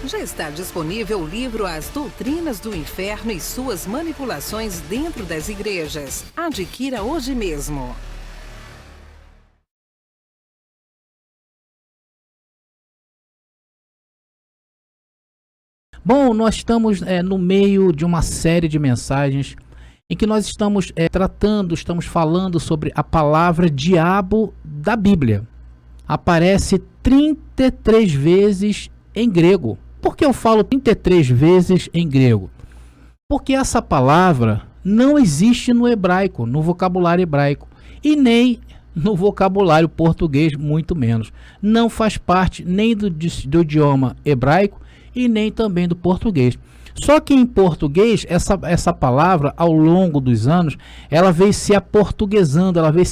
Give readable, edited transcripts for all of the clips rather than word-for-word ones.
Já está disponível o livro As Doutrinas do Inferno e Suas Manipulações Dentro das Igrejas. Adquira hoje mesmo. Bom, nós estamos no meio de uma série de mensagens em que nós estamos estamos falando sobre a palavra diabo da Bíblia. Aparece 33 vezes em grego. Por que eu falo 33 vezes em grego? Porque essa palavra não existe no hebraico, no vocabulário hebraico, e nem no vocabulário português, muito menos. Não faz parte nem do idioma hebraico e nem também do português. Só que em português, essa palavra, ao longo dos anos, ela veio se aportuguesando, ela veio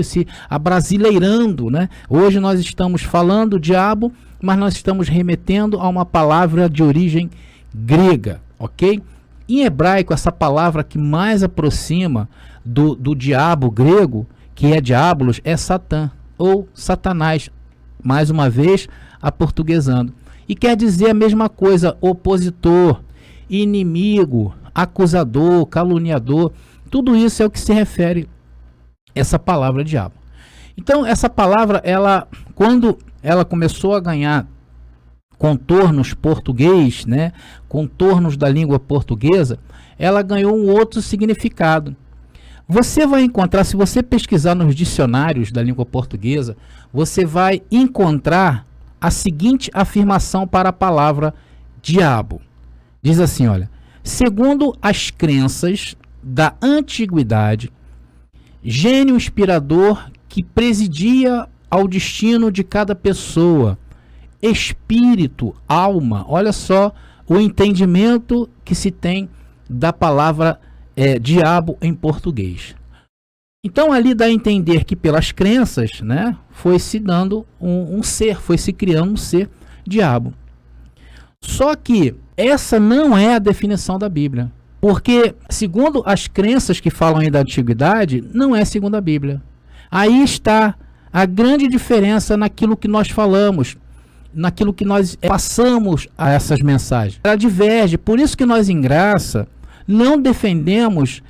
se abrasileirando, né? Hoje nós estamos falando diabo, mas nós estamos remetendo a uma palavra de origem grega, ok? Em hebraico, essa palavra que mais aproxima do diabo grego, que é diabolos, é Satã, ou Satanás, mais uma vez aportuguesando. E quer dizer a mesma coisa: opositor, inimigo, acusador, caluniador. Tudo isso é o que se refere essa palavra diabo. Então, essa palavra, quando ela começou a ganhar contornos português, né, contornos da língua portuguesa, ela ganhou um outro significado. Você vai encontrar, se você pesquisar nos dicionários da língua portuguesa, você vai encontrar a seguinte afirmação para a palavra diabo. Diz assim, olha: segundo as crenças da antiguidade, gênio inspirador que presidia ao destino de cada pessoa, espírito, alma. Olha só o entendimento que se tem da palavra diabo em português. Então ali dá a entender que pelas crenças, né, foi se dando um ser, foi se criando um ser diabo. Só que essa não é a definição da Bíblia. Porque, segundo as crenças que falam aí da antiguidade, não é segundo a Bíblia. Aí está a grande diferença naquilo que nós falamos, naquilo que nós passamos a essas mensagens. Ela diverge, por isso que nós em Graça não defendemos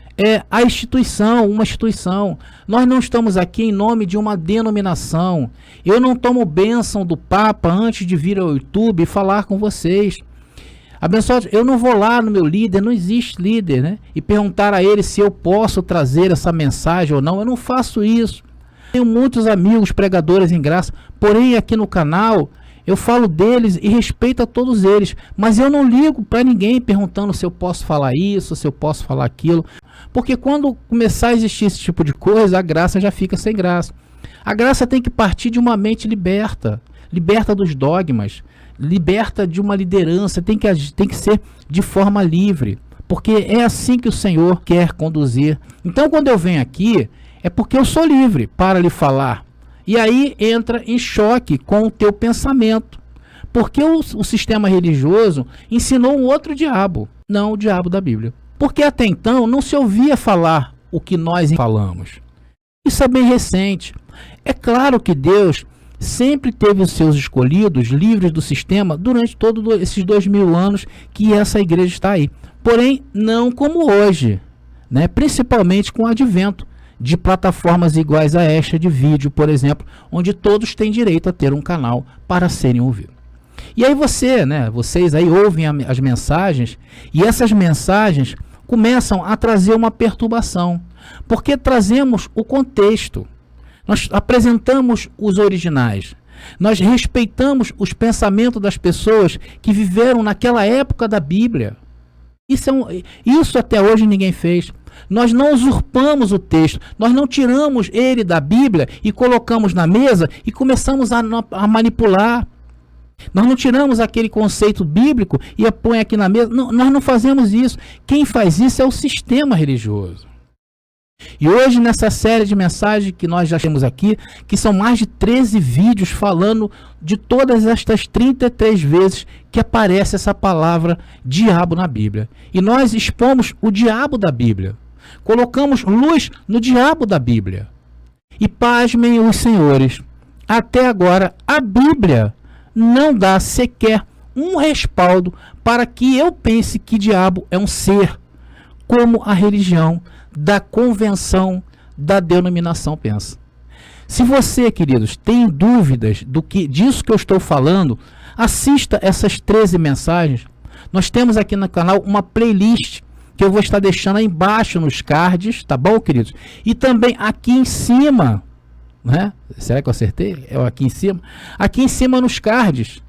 a instituição, uma instituição. Nós não estamos aqui em nome de uma denominação. Eu não tomo bênção do Papa antes de vir ao YouTube e falar com vocês. Abençoados, eu não vou lá no meu líder, não existe líder, né? E perguntar a ele se eu posso trazer essa mensagem ou não. Eu não faço isso. Tenho muitos amigos pregadores em Graça, porém aqui no canal eu falo deles e respeito a todos eles, mas eu não ligo para ninguém perguntando se eu posso falar isso, se eu posso falar aquilo, porque quando começar a existir esse tipo de coisa, a graça já fica sem graça. A graça tem que partir de uma mente liberta, liberta dos dogmas, liberta de uma liderança, tem que ser de forma livre, porque é assim que o Senhor quer conduzir. Então quando eu venho aqui, é porque eu sou livre para lhe falar. E aí entra em choque com o teu pensamento. Porque o sistema religioso ensinou um outro diabo, não o diabo da Bíblia. Porque até então não se ouvia falar o que nós falamos. Isso é bem recente. É claro que Deus sempre teve os seus escolhidos livres do sistema durante todos esses 2000 anos que essa igreja está aí. Porém, não como hoje, né? Principalmente com o advento de plataformas iguais a esta de vídeo, por exemplo, onde todos têm direito a ter um canal para serem ouvidos. E aí vocês aí ouvem as mensagens, e essas mensagens começam a trazer uma perturbação, porque trazemos o contexto, nós apresentamos os originais, nós respeitamos os pensamentos das pessoas que viveram naquela época da Bíblia. Isso até hoje ninguém fez. Nós não usurpamos o texto, nós não tiramos ele da Bíblia e colocamos na mesa e começamos a manipular. Nós não tiramos aquele conceito bíblico e põe aqui na mesa. Não, nós não fazemos isso. Quem faz isso é o sistema religioso. E hoje, nessa série de mensagens que nós já temos aqui, que são mais de 13 vídeos falando de todas estas 33 vezes que aparece essa palavra diabo na Bíblia. E nós expomos o diabo da Bíblia. Colocamos luz no diabo da Bíblia. E pasmem os senhores, até agora a Bíblia não dá sequer um respaldo para que eu pense que diabo é um ser, como a religião da convenção da denominação pensa. Se você, queridos, tem dúvidas disso que eu estou falando, assista essas 13 mensagens. Nós temos aqui no canal uma playlist que eu vou estar deixando aí embaixo nos cards, tá bom, queridos? E também aqui em cima, né? Será que eu acertei? É aqui em cima. Aqui em cima nos cards,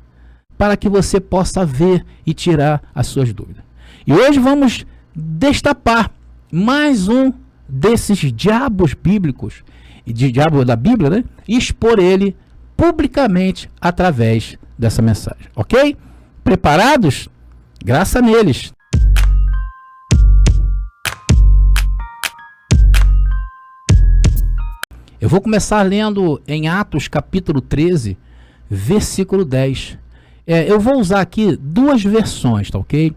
para que você possa ver e tirar as suas dúvidas. E hoje vamos destapar mais um desses diabos bíblicos, de diabo da Bíblia, né? E expor ele publicamente através dessa mensagem, ok? Preparados? Graça neles. Eu vou começar lendo em Atos capítulo 13, versículo 10. Eu vou usar aqui duas versões, tá ok?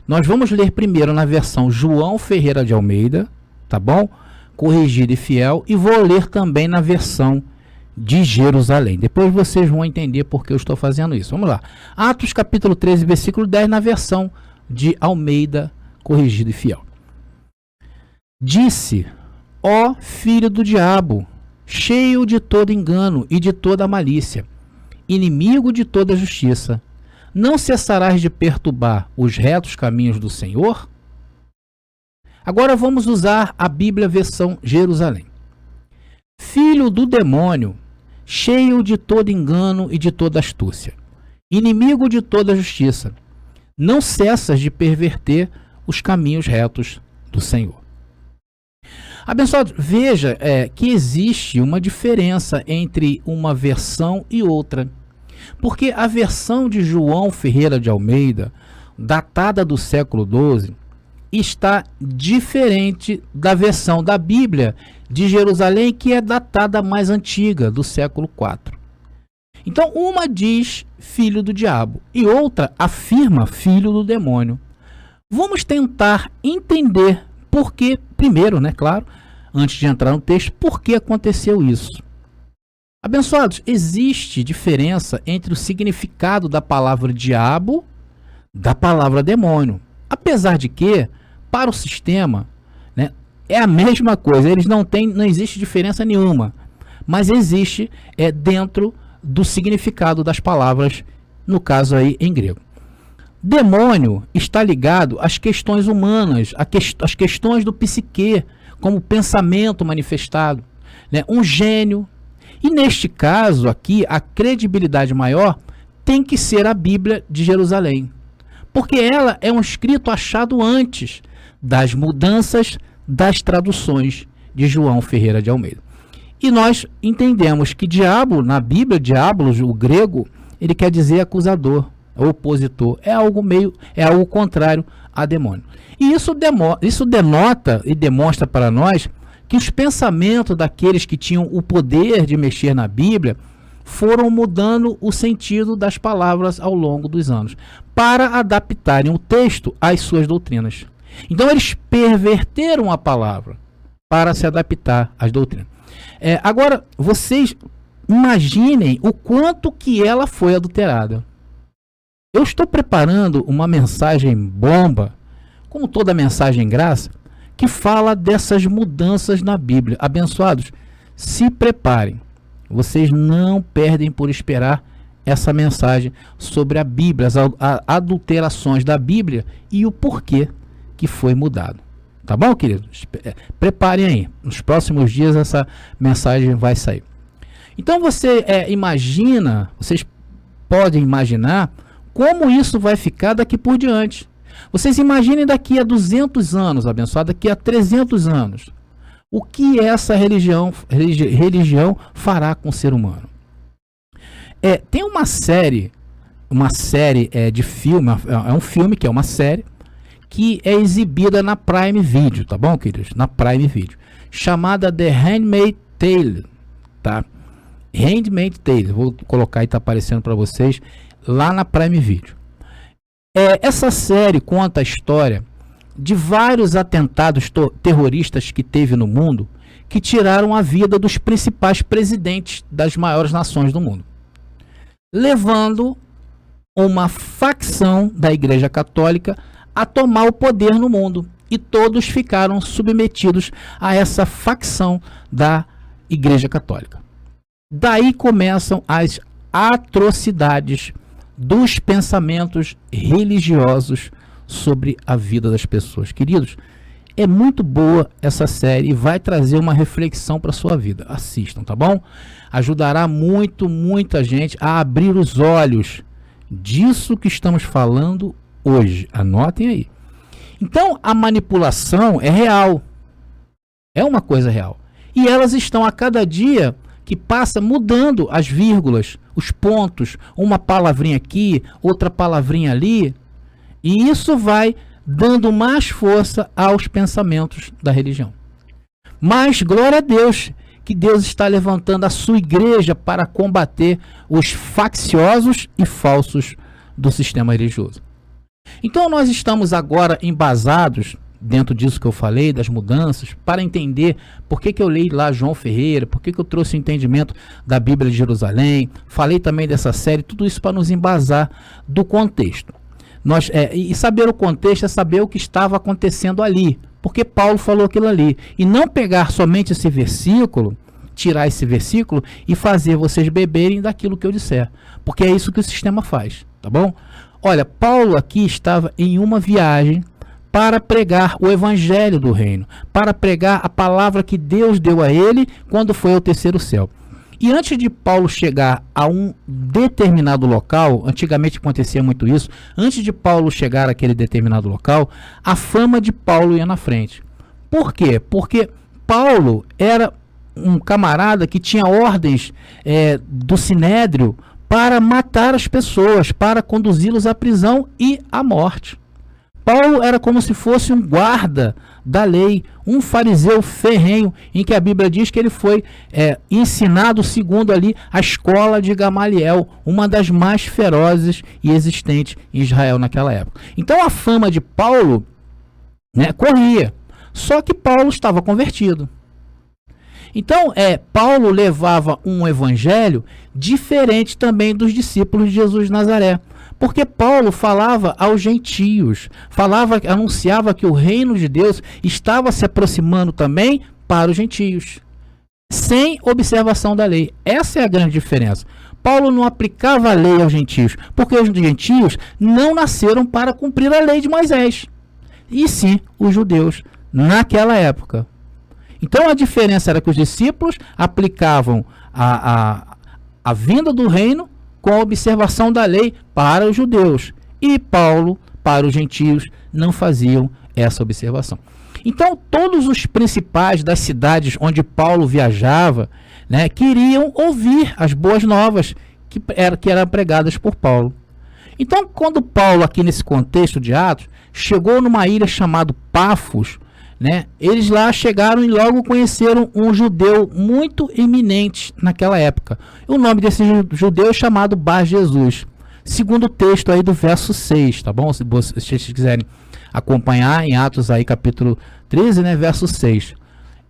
Nós vamos ler primeiro na versão João Ferreira de Almeida, tá bom? Corrigida e fiel. E vou ler também na versão de Jerusalém. Depois vocês vão entender por que eu estou fazendo isso. Vamos lá. Atos capítulo 13, versículo 10, na versão de Almeida, corrigida e fiel. Disse: ó filho do diabo, cheio de todo engano e de toda malícia, inimigo de toda justiça, não cessarás de perturbar os retos caminhos do Senhor? Agora vamos usar a Bíblia versão Jerusalém. Filho do demônio, cheio de todo engano e de toda astúcia, inimigo de toda justiça, não cessas de perverter os caminhos retos do Senhor. Abençoado, veja que existe uma diferença entre uma versão e outra. Porque a versão de João Ferreira de Almeida, datada do século XII, está diferente da versão da Bíblia de Jerusalém, que é datada mais antiga, do século IV. Então, uma diz filho do diabo e outra afirma filho do demônio. Vamos tentar entender por que, primeiro, né, claro, antes de entrar no texto, por que aconteceu isso. Abençoados, existe diferença entre o significado da palavra diabo da palavra demônio. Apesar de que, para o sistema, né, é a mesma coisa, não existe diferença nenhuma, mas existe dentro do significado das palavras, no caso aí em grego. Demônio está ligado às questões humanas, às questões do psique, como pensamento manifestado, né? Um gênio. E neste caso aqui, a credibilidade maior tem que ser a Bíblia de Jerusalém, porque ela é um escrito achado antes das mudanças das traduções de João Ferreira de Almeida. E nós entendemos que diabo, na Bíblia, diabolos, o grego, ele quer dizer acusador, opositor, é algo contrário a demônio. E isso denota e demonstra para nós que os pensamentos daqueles que tinham o poder de mexer na Bíblia foram mudando o sentido das palavras ao longo dos anos, para adaptarem o texto às suas doutrinas. Então eles perverteram a palavra para se adaptar às doutrinas. Agora, vocês imaginem o quanto que ela foi adulterada. Eu estou preparando uma mensagem bomba, como toda mensagem graça, que fala dessas mudanças na Bíblia. Abençoados, se preparem. Vocês não perdem por esperar essa mensagem sobre a Bíblia, as adulterações da Bíblia e o porquê que foi mudado. Tá bom, queridos? Preparem aí. Nos próximos dias essa mensagem vai sair. Então vocês podem imaginar como isso vai ficar daqui por diante. Vocês imaginem daqui a 200 anos, abençoado, daqui a 300 anos. O que essa religião fará com o ser humano? Tem uma série de filme, é um filme que é uma série, que é exibida na Prime Video, tá bom, queridos? Na Prime Video, chamada The Handmaid's Tale, tá? Handmaid's Tale, vou colocar e tá aparecendo para vocês lá na Prime Video. Essa série conta a história de vários atentados terroristas que teve no mundo, que tiraram a vida dos principais presidentes das maiores nações do mundo, levando uma facção da Igreja Católica a tomar o poder no mundo. E todos ficaram submetidos a essa facção da Igreja Católica. Daí começam as atrocidades dos pensamentos religiosos sobre a vida das pessoas. Queridos, é muito boa essa série e vai trazer uma reflexão para a sua vida. Assistam, tá bom? Ajudará muita gente a abrir os olhos disso que estamos falando hoje. Anotem aí. Então, a manipulação é real. É uma coisa real. E elas estão a cada dia que passa mudando as vírgulas, os pontos, uma palavrinha aqui, outra palavrinha ali. E isso vai dando mais força aos pensamentos da religião. Mas, glória a Deus, que Deus está levantando a sua igreja para combater os facciosos e falsos do sistema religioso. Então nós estamos agora embasados, dentro disso que eu falei, das mudanças, para entender por que eu li lá João Ferreira, por que eu trouxe o entendimento da Bíblia de Jerusalém, falei também dessa série, tudo isso para nos embasar do contexto. E saber o contexto é saber o que estava acontecendo ali, porque Paulo falou aquilo ali, e não pegar somente esse versículo, tirar esse versículo e fazer vocês beberem daquilo que eu disser, porque é isso que o sistema faz, tá bom? Olha, Paulo aqui estava em uma viagem para pregar o evangelho do reino, para pregar a palavra que Deus deu a ele quando foi ao terceiro céu. E antes de Paulo chegar a um determinado local, antigamente acontecia muito isso, antes de Paulo chegar àquele determinado local, a fama de Paulo ia na frente. Por quê? Porque Paulo era um camarada que tinha ordens do Sinédrio para matar as pessoas, para conduzi-los à prisão e à morte. Paulo era como se fosse um guarda da lei, um fariseu ferrenho, em que a Bíblia diz que ele foi ensinado segundo ali a escola de Gamaliel, uma das mais ferozes e existentes em Israel naquela época. Então a fama de Paulo, corria, só que Paulo estava convertido. Então, Paulo levava um evangelho diferente também dos discípulos de Jesus de Nazaré. Porque Paulo falava aos gentios, anunciava que o reino de Deus estava se aproximando também para os gentios, sem observação da lei. Essa é a grande diferença. Paulo não aplicava a lei aos gentios, porque os gentios não nasceram para cumprir a lei de Moisés, e sim os judeus naquela época. Então a diferença era que os discípulos aplicavam a vinda do reino com a observação da lei para os judeus. E Paulo, para os gentios, não faziam essa observação. Então todos os principais das cidades onde Paulo viajava, queriam ouvir as boas novas que eram pregadas por Paulo. Então quando Paulo, aqui nesse contexto de Atos, chegou numa ilha chamada Pafos, eles lá chegaram e logo conheceram um judeu muito eminente naquela época. O nome desse judeu é chamado Bar Jesus, segundo o texto aí do verso 6, tá bom? Se vocês quiserem acompanhar em Atos aí capítulo 13, verso 6.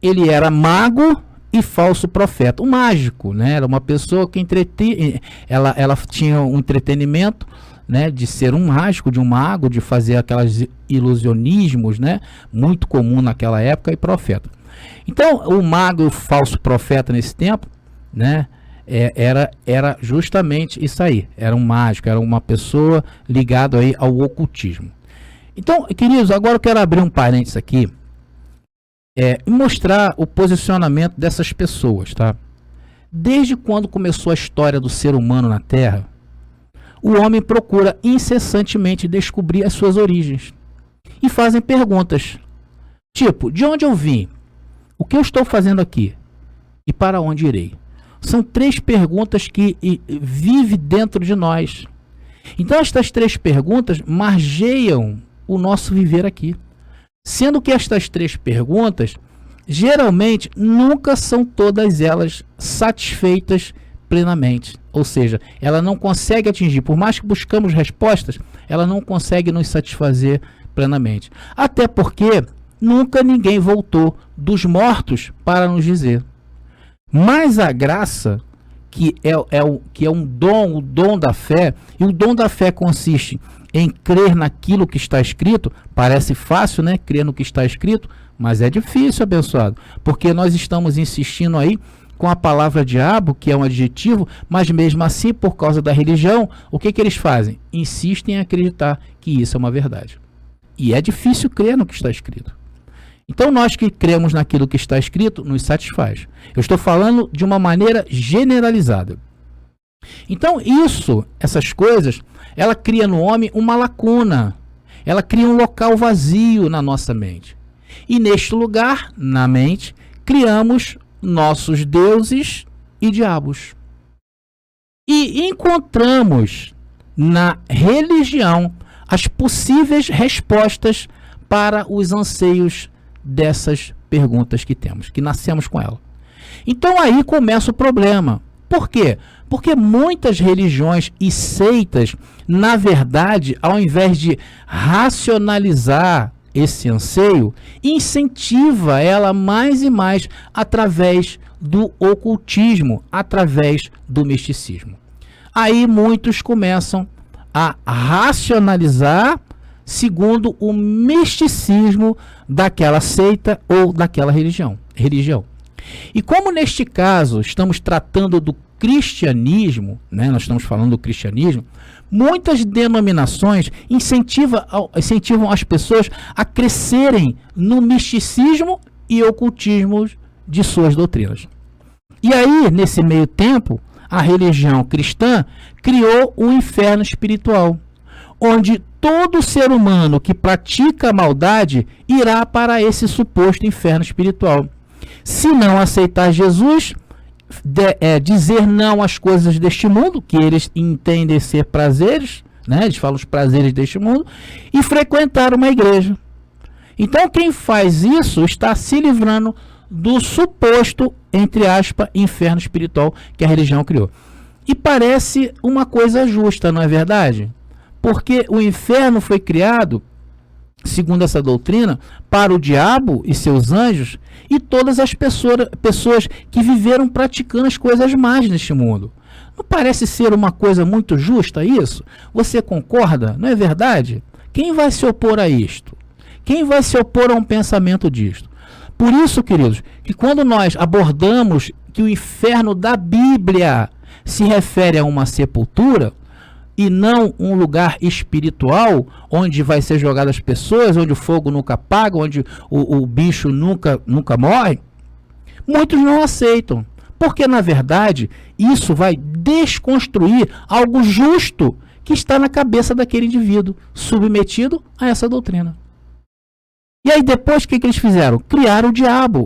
Ele era mago e falso profeta. O mágico, era uma pessoa que ela tinha um entretenimento, de ser um mágico, de um mago, de fazer aquelas ilusionismos, muito comum naquela época, e profeta. Então, o mago e o falso profeta nesse tempo, era justamente isso aí. Era um mágico, era uma pessoa ligada aí ao ocultismo. Então, queridos, agora eu quero abrir um parênteses aqui e mostrar o posicionamento dessas pessoas, tá? Desde quando começou a história do ser humano na Terra, o homem procura incessantemente descobrir as suas origens. E fazem perguntas. Tipo, de onde eu vim? O que eu estou fazendo aqui? E para onde irei? São 3 perguntas que vivem dentro de nós. Então estas 3 perguntas margeiam o nosso viver aqui. Sendo que estas 3 perguntas, geralmente, nunca são todas elas satisfeitas plenamente. Ou seja, ela não consegue atingir, por mais que buscamos respostas, ela não consegue nos satisfazer plenamente. Até porque nunca ninguém voltou dos mortos para nos dizer. Mas a graça que é um dom, o dom da fé, e o dom da fé consiste em crer naquilo que está escrito. Parece fácil, né? Crer no que está escrito, mas é difícil, abençoado, porque nós estamos insistindo aí com a palavra diabo, que é um adjetivo, mas mesmo assim, por causa da religião, o que eles fazem? Insistem em acreditar que isso é uma verdade. E é difícil crer no que está escrito. Então nós que cremos naquilo que está escrito, nos satisfaz. Eu estou falando de uma maneira generalizada. Então essas coisas, ela cria no homem uma lacuna. Ela cria um local vazio na nossa mente. E neste lugar, na mente, criamos nossos deuses e diabos. E encontramos na religião as possíveis respostas para os anseios dessas perguntas que temos, que nascemos com ela. Então aí começa o problema. Por quê? Porque muitas religiões e seitas, na verdade, ao invés de racionalizar esse anseio, incentiva ela mais e mais através do ocultismo, através do misticismo. Aí muitos começam a racionalizar segundo o misticismo daquela seita ou daquela religião. E como neste caso estamos tratando do cristianismo, né, nós estamos falando do cristianismo, muitas denominações incentivam as pessoas a crescerem no misticismo e ocultismo de suas doutrinas. E aí, nesse meio tempo, a religião cristã criou um inferno espiritual, onde todo ser humano que pratica a maldade irá para esse suposto inferno espiritual. Se não aceitar Jesus, dizer não às coisas deste mundo, que eles entendem ser prazeres, né? Eles falam os prazeres deste mundo, e frequentar uma igreja. Então quem faz isso está se livrando do suposto, entre aspas, inferno espiritual que a religião criou. E parece uma coisa justa, não é verdade? Porque o inferno foi criado, segundo essa doutrina, para o diabo e seus anjos e todas as pessoas que viveram praticando as coisas más neste mundo. Não parece ser uma coisa muito justa isso? Você concorda? Não é verdade? Quem vai se opor a isto? Quem vai se opor a um pensamento disto? Por isso, queridos, que quando nós abordamos que o inferno da Bíblia se refere a uma sepultura, e não um lugar espiritual, onde vai ser jogadas as pessoas, onde o fogo nunca apaga, onde o bicho nunca morre, muitos não aceitam. Porque, na verdade, isso vai desconstruir algo justo que está na cabeça daquele indivíduo, submetido a essa doutrina. E aí depois o que eles fizeram? Criaram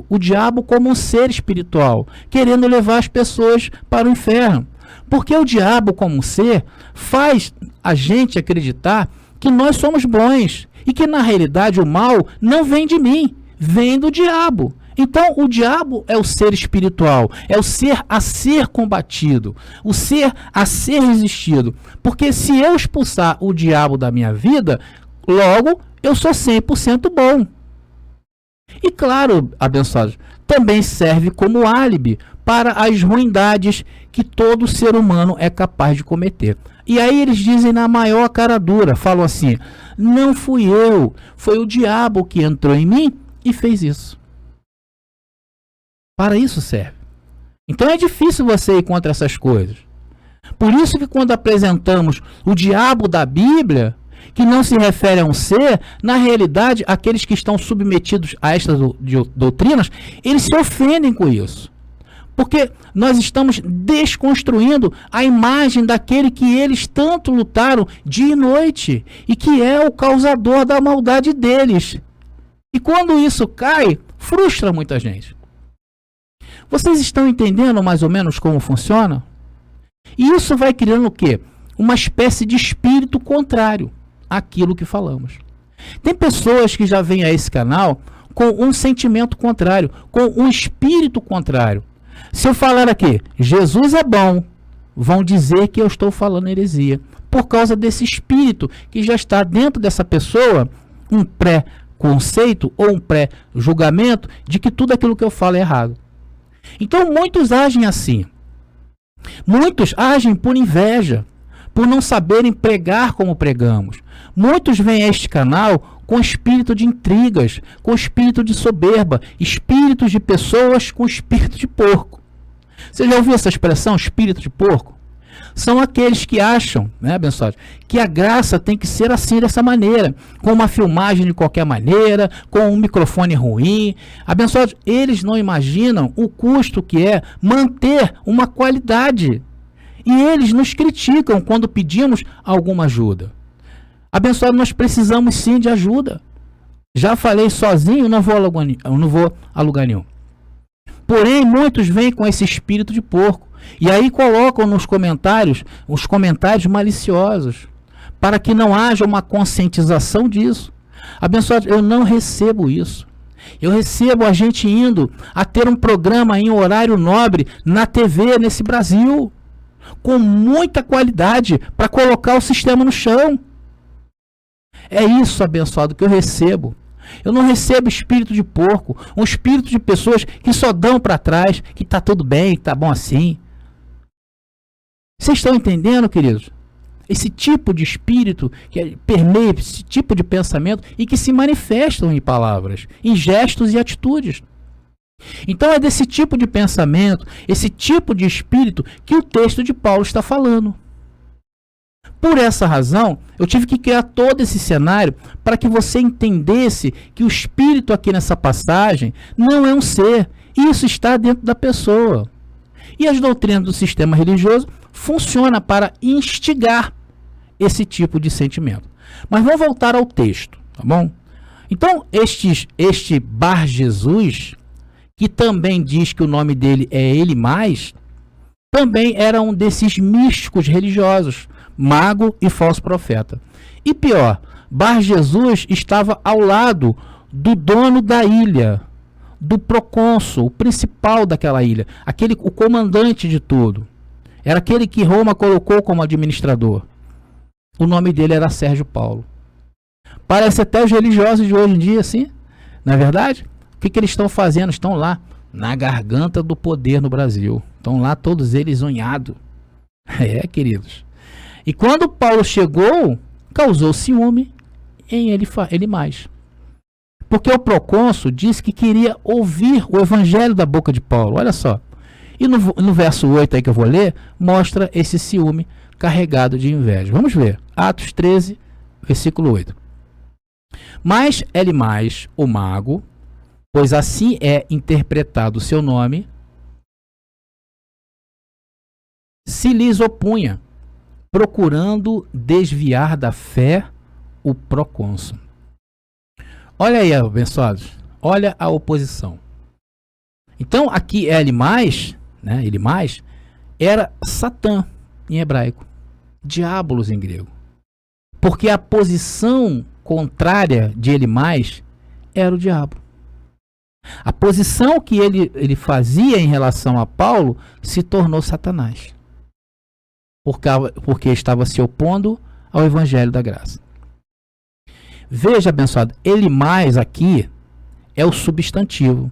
o diabo como um ser espiritual, querendo levar as pessoas para o inferno. Porque o diabo, como um ser, faz a gente acreditar que nós somos bons e que, na realidade, o mal não vem de mim, vem do diabo. Então, o diabo é o ser espiritual, é o ser a ser combatido, o ser a ser resistido. Porque se eu expulsar o diabo da minha vida, logo eu sou 100% bom. E claro, abençoados, também serve como álibi para as ruindades que todo ser humano é capaz de cometer. E aí eles dizem na maior cara dura, falam assim: não fui eu, foi o diabo que entrou em mim e fez isso. Para isso serve. Então é difícil você ir contra essas coisas. Por isso que quando apresentamos o diabo da Bíblia, que não se refere a um ser, na realidade, aqueles que estão submetidos a estas doutrinas, eles se ofendem com isso. Porque nós estamos desconstruindo a imagem daquele que eles tanto lutaram dia e noite, e que é o causador da maldade deles. E quando isso cai, frustra muita gente. Vocês estão entendendo mais ou menos como funciona? E isso vai criando o quê? Uma espécie de espírito contrário àquilo que falamos. Tem pessoas que já vêm a esse canal com um sentimento contrário, com um espírito contrário. Se eu falar aqui, Jesus é bom, vão dizer que eu estou falando heresia, por causa desse espírito que já está dentro dessa pessoa, um pré-conceito ou um pré-julgamento de que tudo aquilo que eu falo é errado. Então muitos agem assim. Muitos agem por inveja, por não saberem pregar como pregamos. Muitos vêm a este canal com espírito de intrigas, com espírito de soberba, espíritos de pessoas com espírito de porco. Você já ouviu essa expressão, espírito de porco? São aqueles que acham, né, abençoados, que a graça tem que ser assim, dessa maneira, com uma filmagem de qualquer maneira, com um microfone ruim. Abençoados, eles não imaginam o custo que é manter uma qualidade. E eles nos criticam quando pedimos alguma ajuda. Abençoados, nós precisamos sim de ajuda. Já falei sozinho, não vou a lugar nenhum. Porém, muitos vêm com esse espírito de porco. E aí colocam nos comentários, os comentários maliciosos, para que não haja uma conscientização disso. Abençoado, eu não recebo isso. Eu recebo a gente indo a ter um programa em horário nobre na TV nesse Brasil, com muita qualidade, para colocar o sistema no chão. É isso, abençoado, que eu recebo. Eu não recebo espírito de porco, um espírito de pessoas que só dão para trás, que está tudo bem, que está bom assim. Vocês estão entendendo, queridos? Esse tipo de espírito que permeia esse tipo de pensamento e que se manifestam em palavras, em gestos e atitudes. Então é desse tipo de pensamento, esse tipo de espírito que o texto de Paulo está falando. Por essa razão, eu tive que criar todo esse cenário para que você entendesse que o espírito aqui nessa passagem não é um ser. Isso está dentro da pessoa. E as doutrinas do sistema religioso funcionam para instigar esse tipo de sentimento. Mas vamos voltar ao texto, tá bom? Então, este Bar Jesus, que também diz que o nome dele é Ele Mais, também era um desses místicos religiosos, mago e falso profeta. E pior, Bar Jesus estava ao lado do dono da ilha, do procônsul, o principal daquela ilha, o comandante de tudo. Era aquele que Roma colocou como administrador. O nome dele era Sérgio Paulo. Parece até os religiosos de hoje em dia, assim, não é verdade? O que eles estão fazendo? Estão lá na garganta do poder no Brasil. Estão lá todos eles unhados. É, queridos. E quando Paulo chegou, causou ciúme em ele mais. Porque o procônsul disse que queria ouvir o evangelho da boca de Paulo. Olha só. E no verso 8 aí que eu vou ler, mostra esse ciúme carregado de inveja. Vamos ver. Atos 13, versículo 8. Mas Elimais, o mago, pois assim é interpretado o seu nome, se lhes opunha, procurando desviar da fé o procônsul. Olha aí, abençoados. Olha a oposição. Então, aqui Elimais, né, Elimais, era Satã em hebraico, diabolos em grego. Porque a posição contrária de Elimais era o diabo. A posição que ele fazia em relação a Paulo se tornou Satanás. Porque estava se opondo ao evangelho da graça. Veja, abençoado, Elimais aqui é o substantivo.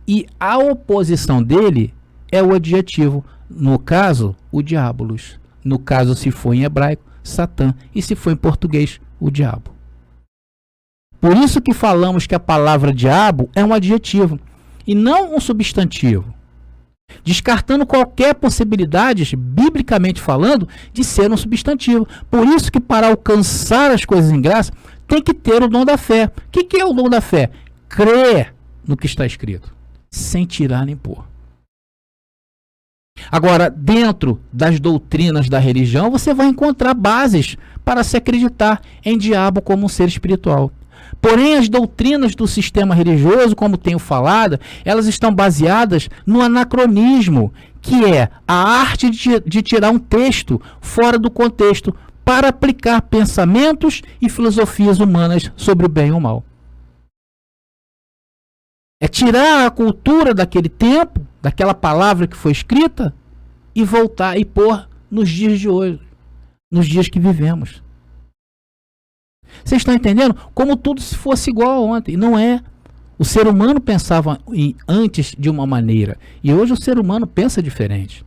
E a oposição dele é o adjetivo. No caso, o diabolos. No caso, se for em hebraico, Satã. E se for em português, o diabo. Por isso que falamos que a palavra diabo é um adjetivo e não um substantivo. Descartando qualquer possibilidade, biblicamente falando, de ser um substantivo. Por isso que para alcançar as coisas em graça, tem que ter o dom da fé. O que é o dom da fé? Crer no que está escrito, sem tirar nem pôr. Agora, dentro das doutrinas da religião, você vai encontrar bases para se acreditar em diabo como um ser espiritual. Porém, as doutrinas do sistema religioso, como tenho falado, elas estão baseadas no anacronismo, que é a arte de tirar um texto fora do contexto para aplicar pensamentos e filosofias humanas sobre o bem e o mal. É tirar a cultura daquele tempo, daquela palavra que foi escrita, e voltar e pôr nos dias de hoje, nos dias que vivemos. Vocês estão entendendo? Como tudo se fosse igual a ontem. Não é. O ser humano pensava antes de uma maneira. E hoje o ser humano pensa diferente.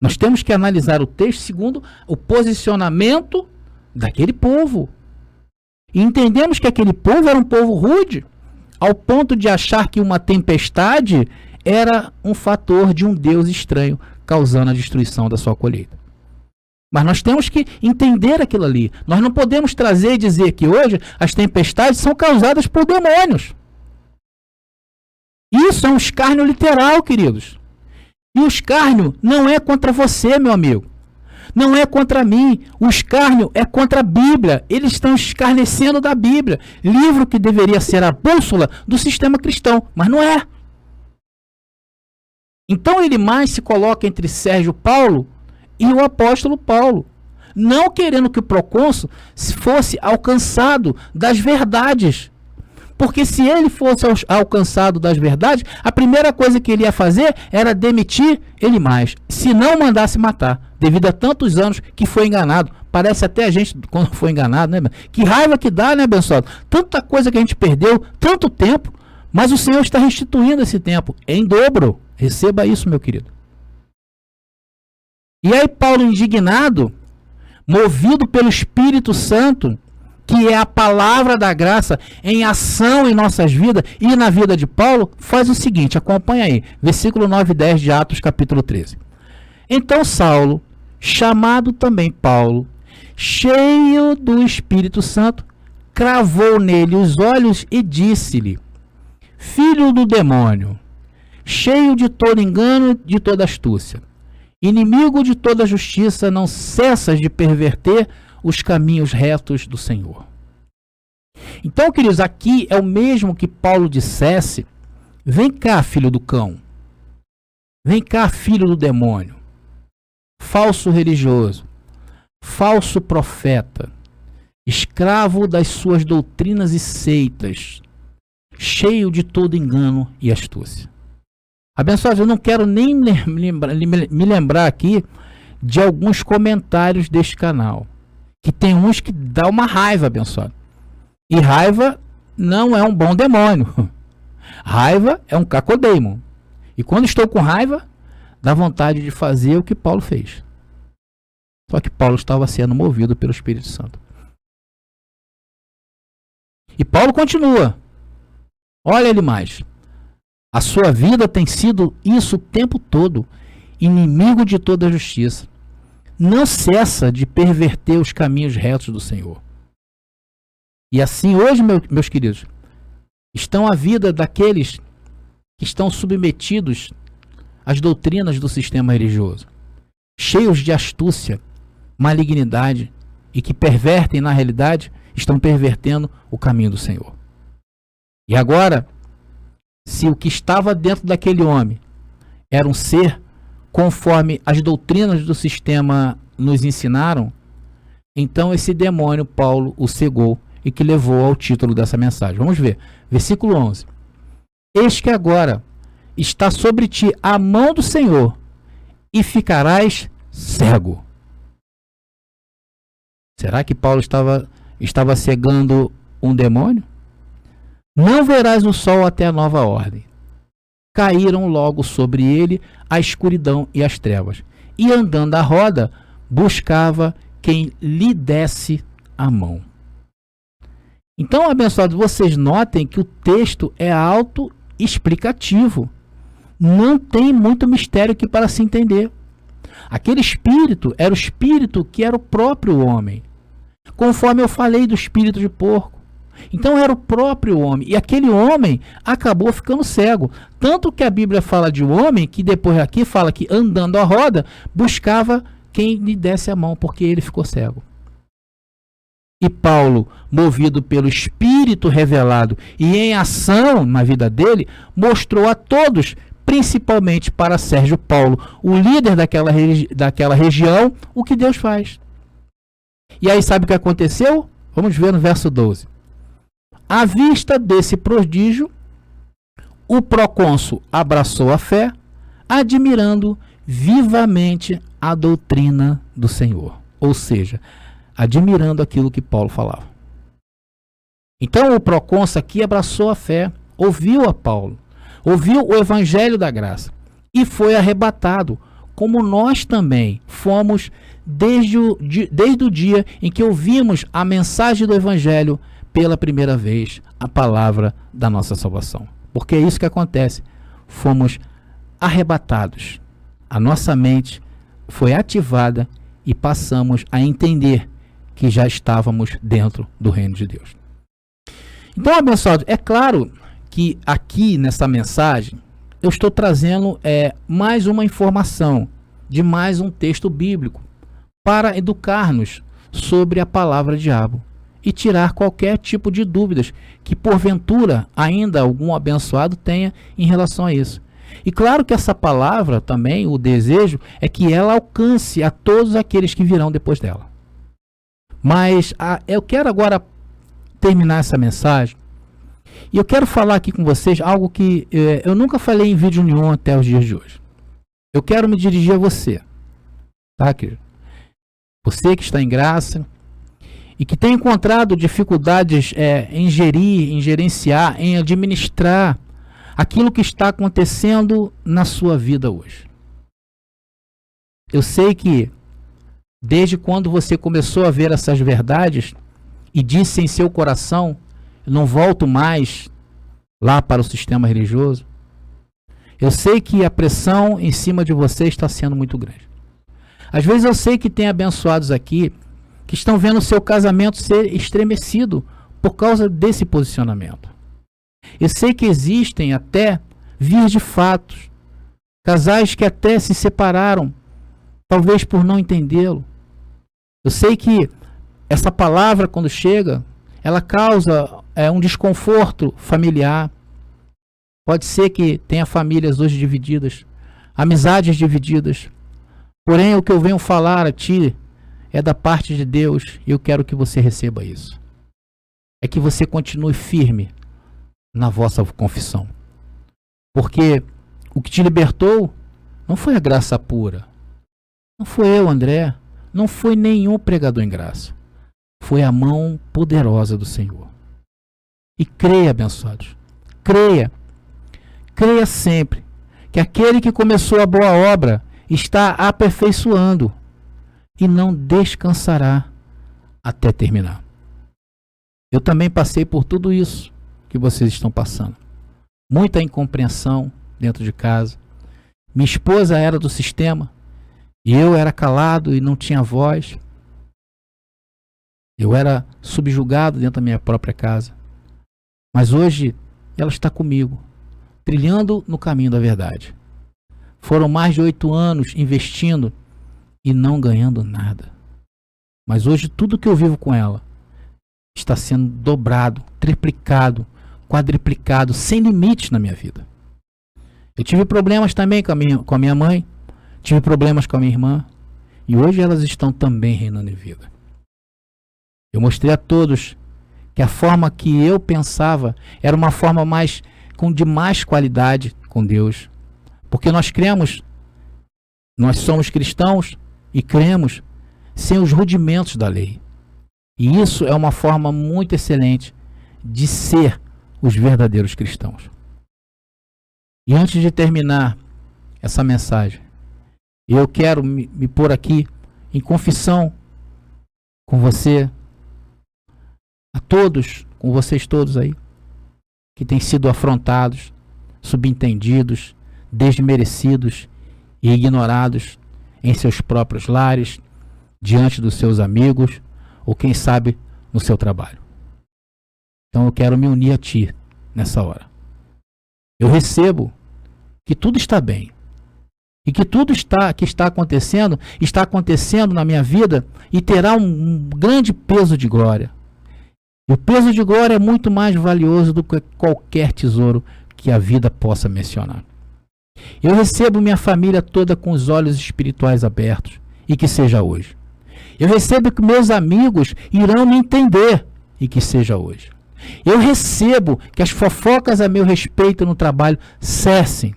Nós temos que analisar o texto segundo o posicionamento daquele povo. E entendemos que aquele povo era um povo rude, ao ponto de achar que uma tempestade era um fator de um Deus estranho, causando a destruição da sua colheita. Mas nós temos que entender aquilo ali. Nós não podemos trazer e dizer que hoje as tempestades são causadas por demônios. Isso é um escárnio literal, queridos. E o escárnio não é contra você, meu amigo. Não é contra mim. O escárnio é contra a Bíblia. Eles estão escarnecendo da Bíblia. Livro que deveria ser a bússola do sistema cristão, mas não é. Então ele mais se coloca entre Sérgio Paulo e o apóstolo Paulo, não querendo que o procônsul fosse alcançado das verdades. Porque se ele fosse alcançado das verdades, a primeira coisa que ele ia fazer era demitir ele mais, se não mandasse matar, devido a tantos anos que foi enganado. Parece até a gente quando foi enganado, né? Que raiva que dá, né, abençoado? Tanta coisa que a gente perdeu, tanto tempo, mas o Senhor está restituindo esse tempo em dobro. Receba isso, meu querido. E aí Paulo, indignado, movido pelo Espírito Santo, que é a palavra da graça em ação em nossas vidas e na vida de Paulo, faz o seguinte, acompanha aí, versículo 9 e 10 de Atos capítulo 13. Então Saulo, chamado também Paulo, cheio do Espírito Santo, cravou nele os olhos e disse-lhe: filho do demônio, cheio de todo engano e de toda astúcia, inimigo de toda justiça, não cessas de perverter os caminhos retos do Senhor. Então, queridos, aqui é o mesmo que Paulo dissesse: vem cá, filho do cão, vem cá, filho do demônio, falso religioso, falso profeta, escravo das suas doutrinas e seitas, cheio de todo engano e astúcia. Abençoados, eu não quero nem me lembrar aqui de alguns comentários deste canal, que tem uns que dá uma raiva, abençoado. E raiva não é um bom demônio. Raiva é um cacodeimon. E quando estou com raiva, dá vontade de fazer o que Paulo fez. Só que Paulo estava sendo movido pelo Espírito Santo. E Paulo continua. Olha ele mais. A sua vida tem sido isso o tempo todo, inimigo de toda a justiça. Não cessa de perverter os caminhos retos do Senhor. E assim hoje, meus queridos, estão a vida daqueles que estão submetidos às doutrinas do sistema religioso, cheios de astúcia, malignidade e que pervertem, na realidade, estão pervertendo o caminho do Senhor. E agora, se o que estava dentro daquele homem era um ser conforme as doutrinas do sistema nos ensinaram, então esse demônio Paulo o cegou e que levou ao título dessa mensagem. Vamos ver, versículo 11. Eis que agora está sobre ti a mão do Senhor e ficarás cego. Será que Paulo estava cegando um demônio? Não verás o sol até a nova ordem. Caíram logo sobre ele a escuridão e as trevas. E andando à roda, buscava quem lhe desse a mão. Então, abençoados, vocês notem que o texto é autoexplicativo. Não tem muito mistério aqui para se entender. Aquele espírito era o espírito que era o próprio homem. Conforme eu falei do espírito de porco. Então era o próprio homem. E aquele homem acabou ficando cego. Tanto que a Bíblia fala de um homem que depois aqui fala que andando à roda buscava quem lhe desse a mão, porque ele ficou cego. E Paulo, movido pelo Espírito revelado e em ação na vida dele, mostrou a todos, principalmente para Sérgio Paulo, o líder daquela região, o que Deus faz. E aí sabe o que aconteceu? Vamos ver no verso 12. À vista desse prodígio, o procônsul abraçou a fé, admirando vivamente a doutrina do Senhor. Ou seja, admirando aquilo que Paulo falava. Então o procônsul aqui abraçou a fé, ouviu a Paulo, ouviu o evangelho da graça e foi arrebatado como nós também fomos desde o dia em que ouvimos a mensagem do Evangelho pela primeira vez, a palavra da nossa salvação. Porque é isso que acontece. Fomos arrebatados. A nossa mente foi ativada e passamos a entender que já estávamos dentro do reino de Deus. Então, abençoado, é claro que aqui nessa mensagem eu estou trazendo mais uma informação de mais um texto bíblico para educar-nos sobre a palavra diabo e tirar qualquer tipo de dúvidas que porventura ainda algum abençoado tenha em relação a isso. E claro que essa palavra também, o desejo, é que ela alcance a todos aqueles que virão depois dela. Mas eu quero agora terminar essa mensagem e eu quero falar aqui com vocês algo que eu nunca falei em vídeo nenhum até os dias de hoje. Eu quero me dirigir a você, tá, querido? Você que está em graça e que tem encontrado dificuldades em gerir, em gerenciar, em administrar aquilo que está acontecendo na sua vida hoje. Eu sei que desde quando você começou a ver essas verdades e disse em seu coração, eu não volto mais lá para o sistema religioso, eu sei que a pressão em cima de você está sendo muito grande. Às vezes eu sei que tem abençoados aqui que estão vendo o seu casamento ser estremecido por causa desse posicionamento. Eu sei que existem até vias de fatos, casais que até se separaram, talvez por não entendê-lo. Eu sei que essa palavra, quando chega, ela causa um desconforto familiar. Pode ser que tenha famílias hoje divididas, amizades divididas. Porém, o que eu venho falar a ti é da parte de Deus e eu quero que você receba isso. É que você continue firme na vossa confissão. Porque o que te libertou não foi a graça pura. Não foi eu, André. Não foi nenhum pregador em graça. Foi a mão poderosa do Senhor. E creia, abençoados. Creia. Creia sempre que aquele que começou a boa obra está aperfeiçoando e não descansará até terminar. Eu também passei por tudo isso que vocês estão passando. Muita incompreensão dentro de casa. Minha esposa era do sistema e eu era calado e não tinha voz. Eu era subjugado dentro da minha própria casa. Mas hoje ela está comigo, trilhando no caminho da verdade. Foram mais de 8 anos investindo e não ganhando nada. Mas hoje tudo que eu vivo com ela está sendo dobrado, triplicado, quadriplicado, sem limites na minha vida. Eu tive problemas também com a minha mãe, tive problemas com a minha irmã, e hoje elas estão também reinando em vida. Eu mostrei a todos que a forma que eu pensava era uma forma de mais qualidade com Deus. Porque nós cremos, nós somos cristãos e cremos sem os rudimentos da lei. E isso é uma forma muito excelente de ser os verdadeiros cristãos. E antes de terminar essa mensagem, eu quero me pôr aqui em confissão com você, a todos, com vocês todos aí, que têm sido afrontados, subentendidos, desmerecidos e ignorados em seus próprios lares, diante dos seus amigos, ou quem sabe no seu trabalho. Então eu quero me unir a ti nessa hora. Eu recebo que tudo está bem. E que tudo que está acontecendo na minha vida e terá um grande peso de glória. E o peso de glória é muito mais valioso do que qualquer tesouro que a vida possa mencionar. Eu recebo minha família toda com os olhos espirituais abertos, e que seja hoje. Eu recebo que meus amigos irão me entender, e que seja hoje. Eu recebo que as fofocas a meu respeito no trabalho cessem,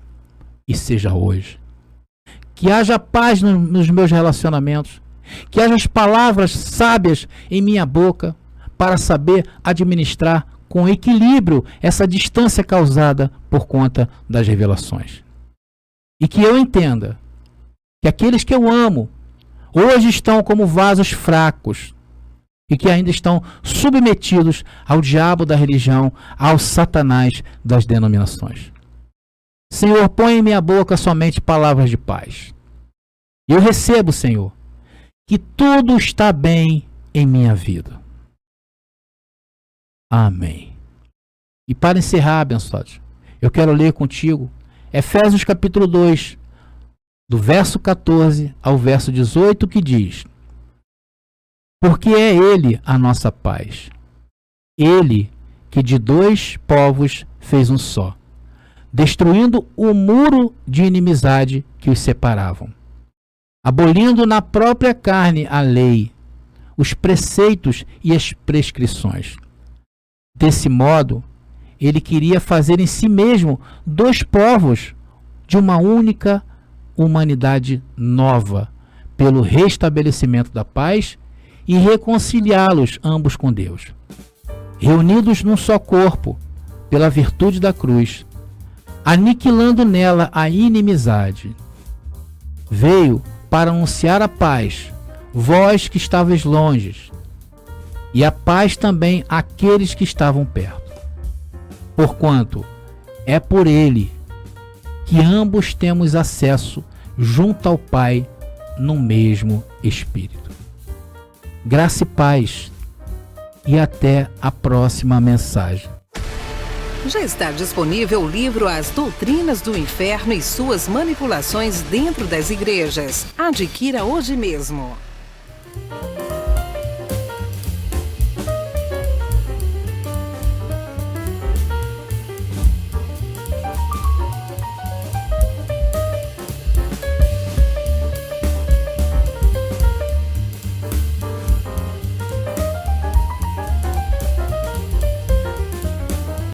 e seja hoje. Que haja paz nos meus relacionamentos, que haja as palavras sábias em minha boca para saber administrar com equilíbrio essa distância causada por conta das revelações. E que eu entenda que aqueles que eu amo hoje estão como vasos fracos e que ainda estão submetidos ao diabo da religião, ao Satanás das denominações. Senhor, põe em minha boca somente palavras de paz. Eu recebo, Senhor, que tudo está bem em minha vida. Amém. E para encerrar, abençoados, eu quero ler contigo Efésios capítulo 2, do verso 14 ao verso 18, que diz: porque é Ele a nossa paz, Ele que de dois povos fez um só, destruindo o muro de inimizade que os separavam, abolindo na própria carne a lei, os preceitos e as prescrições. Desse modo, Ele queria fazer em si mesmo dois povos de uma única humanidade nova, pelo restabelecimento da paz e reconciliá-los ambos com Deus, reunidos num só corpo, pela virtude da cruz, aniquilando nela a inimizade. Veio para anunciar a paz, vós que estavais longe, e a paz também àqueles que estavam perto. Porquanto é por ele que ambos temos acesso junto ao Pai no mesmo Espírito. Graça e paz, e até a próxima mensagem. Já está disponível o livro As Doutrinas do Inferno e Suas Manipulações Dentro das Igrejas. Adquira hoje mesmo.